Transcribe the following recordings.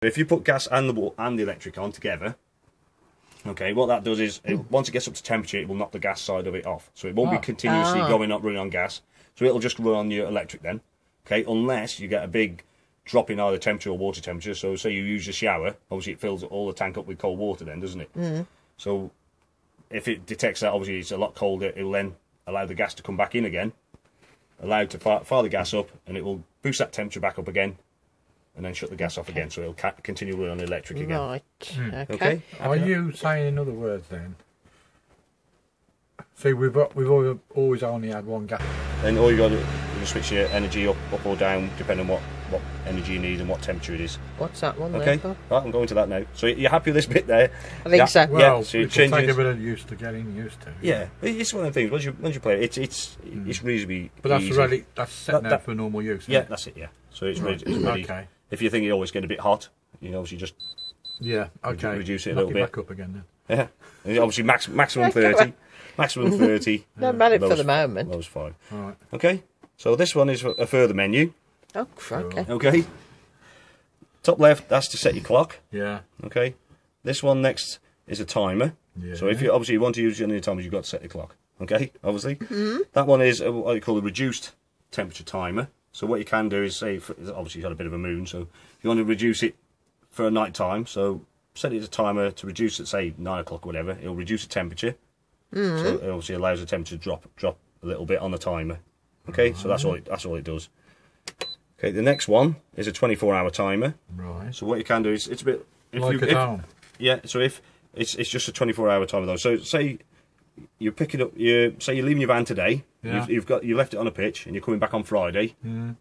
If you put gas and the electric on together, okay, what that does is, once it gets up to temperature, it will knock the gas side of it off. So it won't be continuously running on gas. So it'll just run on your electric then, okay, unless you get a big drop in either temperature or water temperature. So say you use a shower, obviously it fills all the tank up with cold water then, doesn't it? Mm. So if it detects that obviously it's a lot colder, it will then allow the gas to come back in again, allow it to fire the gas up, and it will boost that temperature back up again, and then shut the gas off again, so it'll continue running on the electric again. Right. Okay. Are you saying in other words then? See, we've always only had one gas. Then all you got to do is switch your energy up or down, depending on what energy you need and what temperature it is. What's that one Okay. there? Right, I'm going to that now. So you're happy with this bit there? I think so. Well, yeah, so you it'll change take a bit of used to getting used to. Yeah, it's one of the things. Once you play it, it's reasonably. But that's easy. ready. That's set now for normal use. Yeah, that's it. Yeah, so it's ready. It's ready. Okay. If you think it always get a bit hot, you know, obviously just reduce it a little bit. Back up again then. Yeah, and obviously maximum 30. Maximum 30. Don't matter for the moment. That was fine. All right. Okay, so this one is a further menu. Oh, crikey. Okay. Top left, that's to set your clock. Yeah. Okay. This one next is a timer. Yeah. So if you obviously want to use any timers, you've got to set the clock. Okay, obviously. That one is what you call a reduced temperature timer. So what you can do is say, obviously you've got a bit of a moon, so if you want to reduce it for a night time, so set it as a timer to reduce it, say 9 o'clock or whatever, it'll reduce the temperature. So it obviously allows the temperature to drop a little bit on the timer. Okay, so that's all it does. Okay, the next one is a 24-hour timer. Right. So what you can do is it's a bit yeah. So if it's just a 24-hour timer though. So say you pick it up. Say you're leaving your van today. Yeah. You left it on a pitch and you're coming back on Friday. Mainly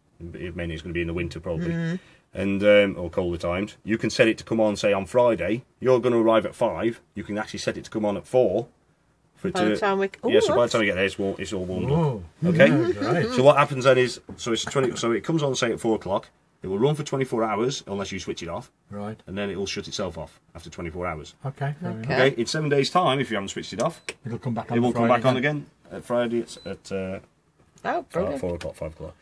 it's going to be in the winter probably, and or colder times. You can set it to come on say on Friday. You're going to arrive at 5. You can actually set it to come on at 4. By the time we by the time we get there, it's all warmed up. Okay. Yeah, so what happens then is, so it's 20. So it comes on say at 4 o'clock. It will run for 24 hours unless you switch it off. Right. And then it will shut itself off after 24 hours. Okay. Okay. In 7 days' time, if you haven't switched it off, it'll come back on. It will come back on again at Friday at 4 o'clock, 5 o'clock.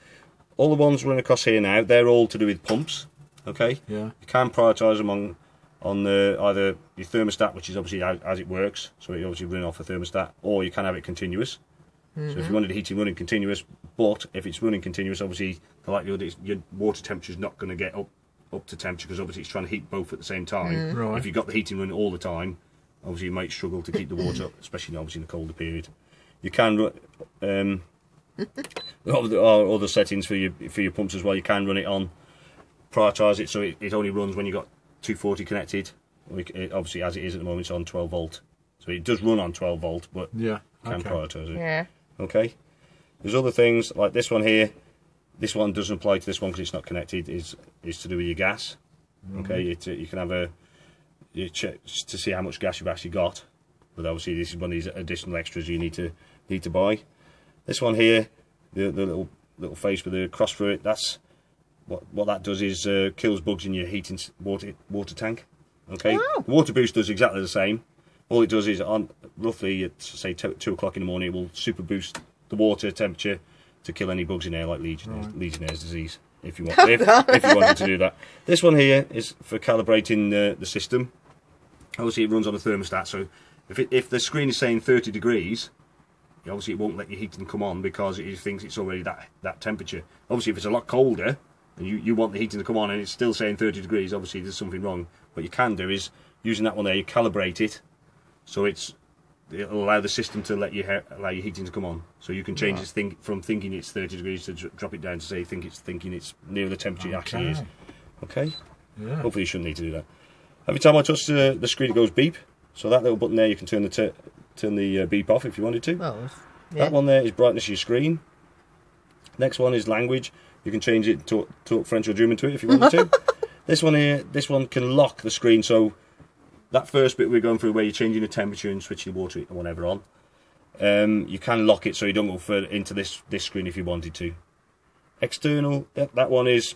All the ones running across here now, they're all to do with pumps. Okay. Yeah. You can prioritise them on either your thermostat, which is obviously as it works, so it obviously run off a thermostat, or you can have it continuous. So if you wanted the heating running continuous, but if it's running continuous, obviously the likelihood is your water temperature is not going to get up to temperature, because obviously it's trying to heat both at the same time. Right. If you've got the heating running all the time, obviously you might struggle to keep the water up, especially obviously in the colder period. You can other settings for your pumps as well. You can run it on, prioritise it so it only runs when you've got 240 connected. Obviously, as it is at the moment, it's on 12 volt. So it does run on 12 volt, but you can prioritise it. Yeah. Okay. There's other things like this one here. This one doesn't apply to this one because it's not connected. Is to do with your gas. Okay. You can have you check to see how much gas you've actually got. But obviously, this is one of these additional extras you need to buy. This one here, the little face with the cross through it. That's what that does is kills bugs in your heating water tank. Okay. Oh. The water boost does exactly the same. All it does is on roughly at say 2 o'clock in the morning, it will super boost the water temperature to kill any bugs in there like Legionnaire's disease. If you want, if you wanted to do that. This one here is for calibrating the system. Obviously, it runs on a thermostat. So if the screen is saying 30 degrees, obviously it won't let your heating come on because it thinks it's already that temperature. Obviously, if it's a lot colder and you want the heating to come on and it's still saying 30 degrees, obviously there's something wrong. What you can do is using that one there, you calibrate it. So it'll allow the system to allow your heating to come on. So you can change its from thinking it's 30 degrees to drop it down to say thinking it's near the temperature it actually is. Okay. Yeah. Hopefully you shouldn't need to do that. Every time I touch the screen, it goes beep. So that little button there, you can turn the beep off if you wanted to. Oh, yeah. That one there is brightness of your screen. Next one is language. You can change it to talk French or German to it if you wanted to. This one here, this one can lock the screen. So that first bit we're going through where you're changing the temperature and switching the water or whatever on, you can lock it so you don't go further into this screen if you wanted to. External, that one is,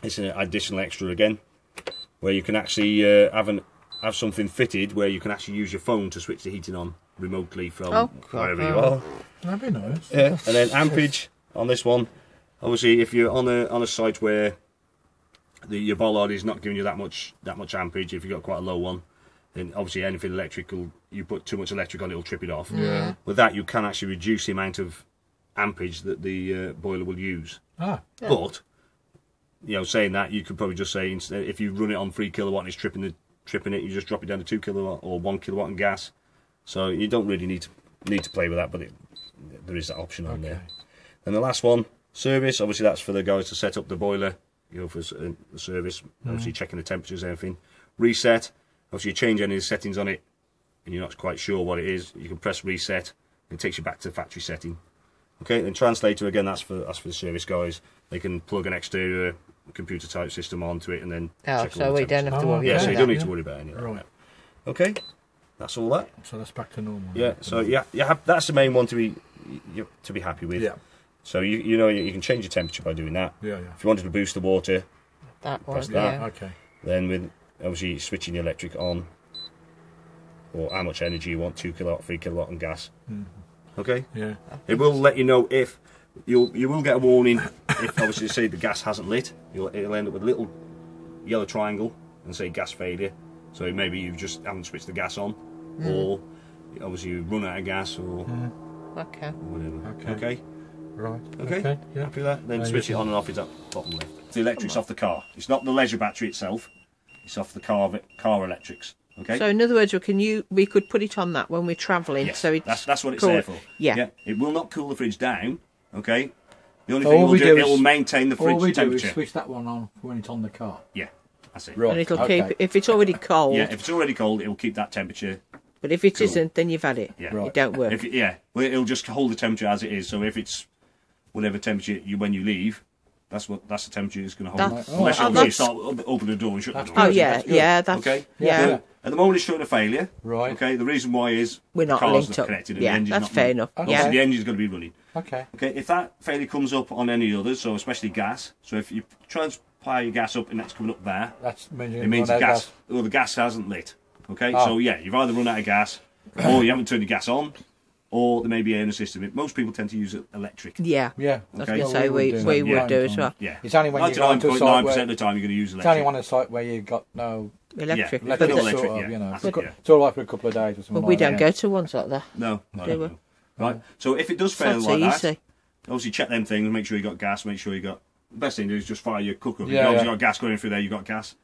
it's an additional extra again, where you can actually have something fitted where you can actually use your phone to switch the heating on remotely from wherever you are. That'd be nice. Yeah, and then ampage on this one. Obviously, if you're on a site where your bollard is not giving you that much amperage. If you've got quite a low one, then obviously anything electrical, you put too much electric on, it'll trip it off. Yeah. With that, you can actually reduce the amount of amperage that the boiler will use. Ah. Yeah. But saying that, you could probably just say instead, if you run it on 3 kilowatt and it's tripping it, you just drop it down to 2 kilowatt or 1 kilowatt in gas. So you don't really need to play with that, but there is that option on there. And the last one, service. Obviously, that's for the guys to set up the boiler. For the service, obviously checking the temperatures, everything. Reset. Obviously, you change any of the settings on it, and you're not quite sure what it is. You can press reset. It takes you back to the factory setting. Okay, then translator again. That's for the service guys. They can plug an exterior computer type system onto it and then. Oh, so we don't have to worry. Yeah, so you about don't that. need to worry about any of that. Right. Okay, that's all that. So that's back to normal. Yeah. So that's the main one to be happy with. Yeah. So you can change your temperature by doing that. Yeah. If you wanted to boost the water, That one, press that. yeah. Okay. then with obviously switching the electric on, or how much energy you want, 2 kilowatt, 3 kilowatt on gas. Okay. Yeah. It will let you know if you will get a warning if obviously say the gas hasn't lit. It'll end up with a little yellow triangle and say gas failure. So maybe you just haven't switched the gas on, or obviously you run out of gas or Okay. whatever. Okay. Right. Okay. Yeah. Happy with that? Then switch it on and off is at bottom left. The electric's off the car. It's not the leisure battery itself. It's off the car electrics. Okay. So in other words, we could put it on that when we're travelling. Yes, So it's that's what it's cool. there for. Yeah. It will not cool the fridge down. Okay. The only So thing all it will we do, do it is- will maintain the All fridge we do temperature. is switch that one on when it's on the car. Yeah, that's it. Right. And it'll okay. keep, if it's already cold, Yeah, if it's already cold, it will keep that temperature. but if it Cool. not then you've had it. Yeah. Right. It don't work. Well, it'll just hold the temperature as it is. So if it's whatever temperature when you leave, that's the temperature it's going to hold. That's- Unless oh, you that's- start open the door and shut the That's door. Oh good, yeah, that's good. yeah, that's Okay. yeah. Yeah. At the moment, it's showing a failure. Right. Okay. The reason why is We're the not car's linked not up. connected and Yeah, the engine's that's not fair running. enough. Okay. Yeah. So the engine's going to be running. Okay. Okay, if that failure comes up on any others, so especially gas, so if you try and fire your gas up and that's coming up there, That's means it means the gas, or the gas hasn't lit. Okay, so yeah, you've either run out of gas, or you haven't turned the gas on, or there may be air in the system. Most people tend to use electric. Yeah. Yeah. I was Okay. going to say we would do as well. Yeah, It's only when you go into a site 99.9% where of the time you're going to use it's only electric. on a site where you've got no Electric. Yeah, But little the- electric, sort of, yeah. you know, That's it's, it, yeah. it's all right for a couple of days or something. But we like don't that. go to ones like that. No, Do we? right. So if it does fail That's like that, easy. obviously check them things, make sure you got gas, make sure you got. The best thing to do is just fire your cooker. If Yeah, you've yeah. got gas going through there, you've got gas.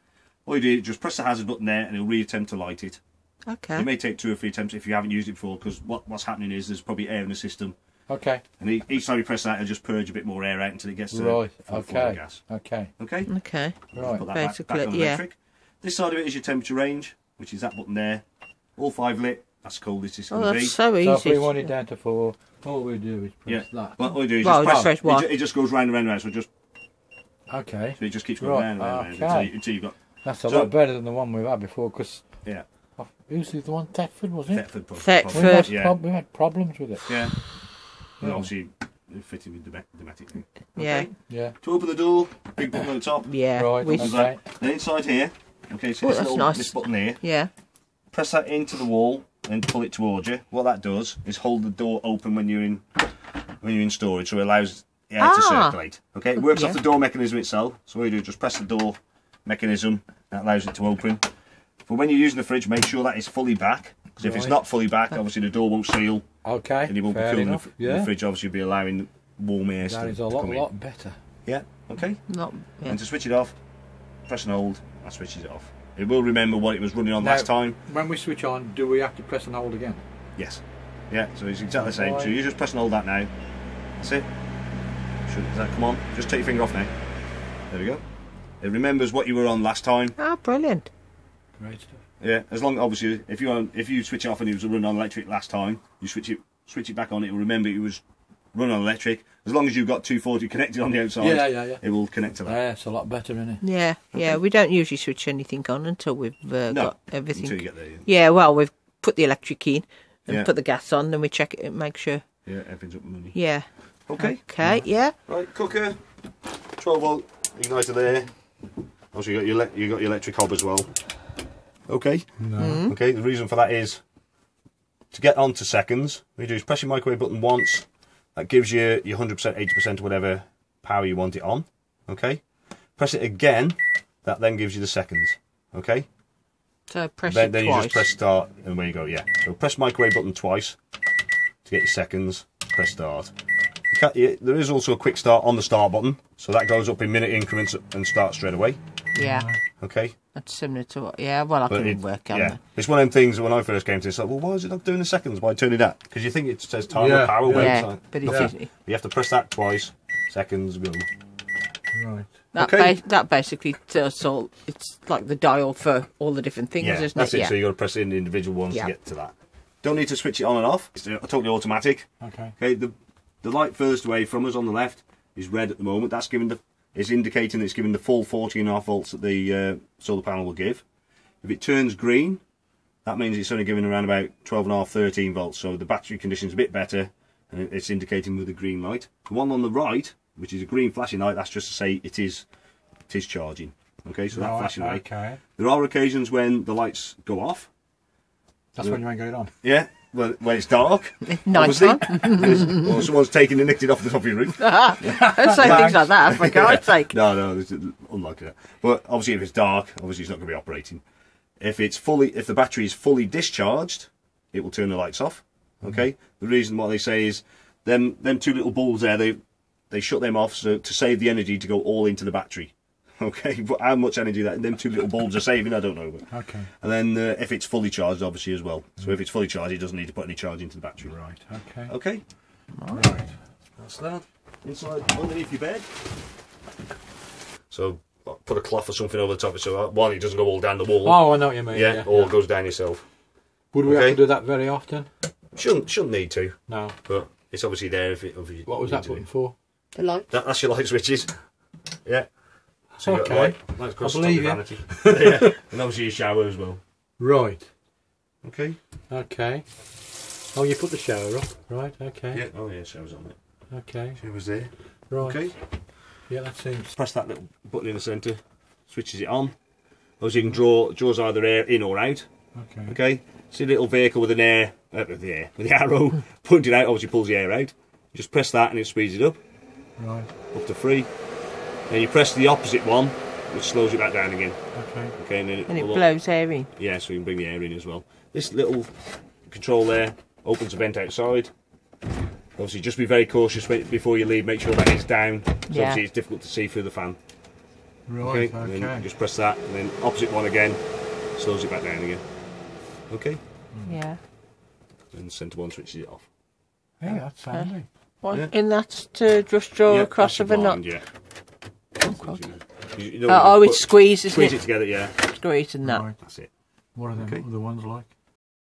All you do is just press the hazard button there, and it'll re-attempt to light it. It Okay. may take 2 or 3 attempts if you haven't used it before, because what's happening is there's probably air in the system, Okay. and each time you press that, it'll just purge a bit more air out until it gets to Right. full Okay. gas. Okay. Okay. Okay. Right. Put that Basically, back on yeah. electric. This side of it is your temperature range, which is that button there. All 5 lit. That's the coldest it's Oh, going to be. that's so So if we easy. want it down to 4, all we do is Yeah. press that. What we do is Well, just press press. one. It just goes round and round and round. Okay. So it just keeps going Right, round and round, and okay. round until you've got. That's a So- lot better than the one we've had before, because Yeah. who's the one? Thetford, was it? Thetford. Thetford. Yeah. We had problems with it. Yeah. And Yeah. obviously, it fitted with the Dometic thing. Yeah. Okay. Yeah. To open the door, big button on the top. Yeah. Right, We, okay. Then inside here, okay, so Oh, this, that's little, nice. this button here, yeah. press that into the wall and pull it towards you. What that does is hold the door open when you're in storage, so it allows air to Ah. circulate. Okay, it works off Yeah. the door mechanism itself. So what you do is just press the door mechanism, that allows it to open. But when you're using the fridge, make sure that it's fully back, because if it's Right. not fully back, obviously the door won't seal Okay. and it won't be Fair cooling enough. the Yeah. fridge. Obviously, will be allowing warm air That to is a come in. lot better. Yeah. Okay. Not. Yeah. And to switch it off, press and hold. That switches it off. It will remember what it was running on Now- last time. When we switch on, do we have to press and hold again? Yes. Yeah. So it's exactly the same. So Right. you just press and hold that now. That's it. Does that come on? Just take your finger off now. There we go. It remembers what you were on last time. Oh, brilliant. Great stuff. Yeah. As long, obviously, if you switch it off and it was running on electric last time, you switch it back on. It will remember it was running on electric. As long as you've got 240 connected on the outside, Yeah. it will connect to that. Yeah, it's a lot better, isn't it? Yeah. Yeah. We don't usually switch anything on until we've got everything. Until you get there. Yeah. Well, we've put the electric in and Yeah. put the gas on, then we check it and make sure. Yeah. Everything's up and running. Yeah. Okay. Okay. Yeah. Right, cooker, 12 volt igniter there. Also, you got your electric hob as well. Okay. No. Okay. The reason for that is to get on to seconds. What you do is press your microwave button once. That gives you your 100%, 80%, whatever power you want it on. Okay. Press it again That then gives you the seconds. Okay. So press Then it you twice. just press start, and there you go. Yeah. So press microwave button twice to get your seconds. Press start. There is also a quick start on the start button, so that goes up in minute increments and starts straight away. Yeah, Okay. that's similar to what. Yeah, well, I can work on that. It's one of them things that when I first came to this, like, well, why is it not doing the seconds? Why turning that? Because you think it says timer, Yeah, power, yeah. weight. Yeah, but nothing. You have to press that twice. Seconds go. Right. Okay. That basically does all. It's like the dial for all the different things, Yeah, isn't that's it? it. So you've got to press in the individual ones Yeah. to get to that. Don't need to switch it on and off. It's totally automatic. Okay. Okay. The light furthest away from us on the left is red at the moment. That's indicating it's giving the full 14.5 volts that the solar panel will give. If it turns green, that means it's only giving around about 12.5, 13 volts. So the battery condition's a bit better, and it's indicating with a green light. The one on the right, which is a green flashing light, that's just to say it is charging. Okay, so that Right, flashing light. okay. There are occasions when the lights go off. That's when you ain't got it on. Yeah, when it's dark. Night obviously. time. Or someone's taken and nicked it off the top of your roof. Don't say things like that, for God's sake. No, it's unlikely that. But obviously, if it's dark, obviously it's not going to be operating. If the battery is fully discharged, it will turn the lights off. Okay. The reason why they say is them two little bulbs there, they shut them off so to save the energy to go all into the battery. Okay, but how much energy them two little bulbs are saving, I don't know. But. Okay. And then if it's fully charged, obviously as well. So if it's fully charged, it doesn't need to put any charge into the battery. Right. Okay. Okay. Right. That's that. Inside, underneath your bed. So put a cloth or something over the top of it so one, it doesn't go all down the wall. Oh, I know what you mean. yeah, all goes down yourself. Would we Okay. have to do that very often? Shouldn't need to, No. but it's obviously there if you What was need that to. button for? The light. That's your light switches. Yeah. So you got Okay. light across I the top of believe your you. vanity. Yeah. And obviously your shower as well. Right. Okay. Okay. Oh, you put the shower up. Right. Okay. Yeah. Oh yeah, shower's on it. Okay. Shower's there. Right. Okay. Yeah, that seems. Press that little button in the centre. Switches it on. Obviously you can draws either air in or out. Okay. Okay. See a little vehicle with with the arrow pointed out. Obviously pulls the air out. You just press that and it speeds it up Right. to 3. Then you press the opposite one, which slows it back down again. Okay. Okay, and then And it will- blows air in. Yeah, so you can bring the air in as well. This little control there opens a vent outside. Obviously, just be very cautious before you leave. Make sure that it's down. 'Cause Yeah. Obviously, it's difficult to see through the fan. Right. And then Okay. just press that, and then opposite one again, slows it back down again. Okay, Yeah. and centre one switches it off. Hey, that's handy. What? Yeah. And that's to just draw Yeah, across that's of a your knot. blind, Yeah. Oh, God. You know, Oh, put- it's squeeze, isn't squeeze it? it together. Yeah, Squeeze and that. Right. that's it. What are them Okay. other ones like?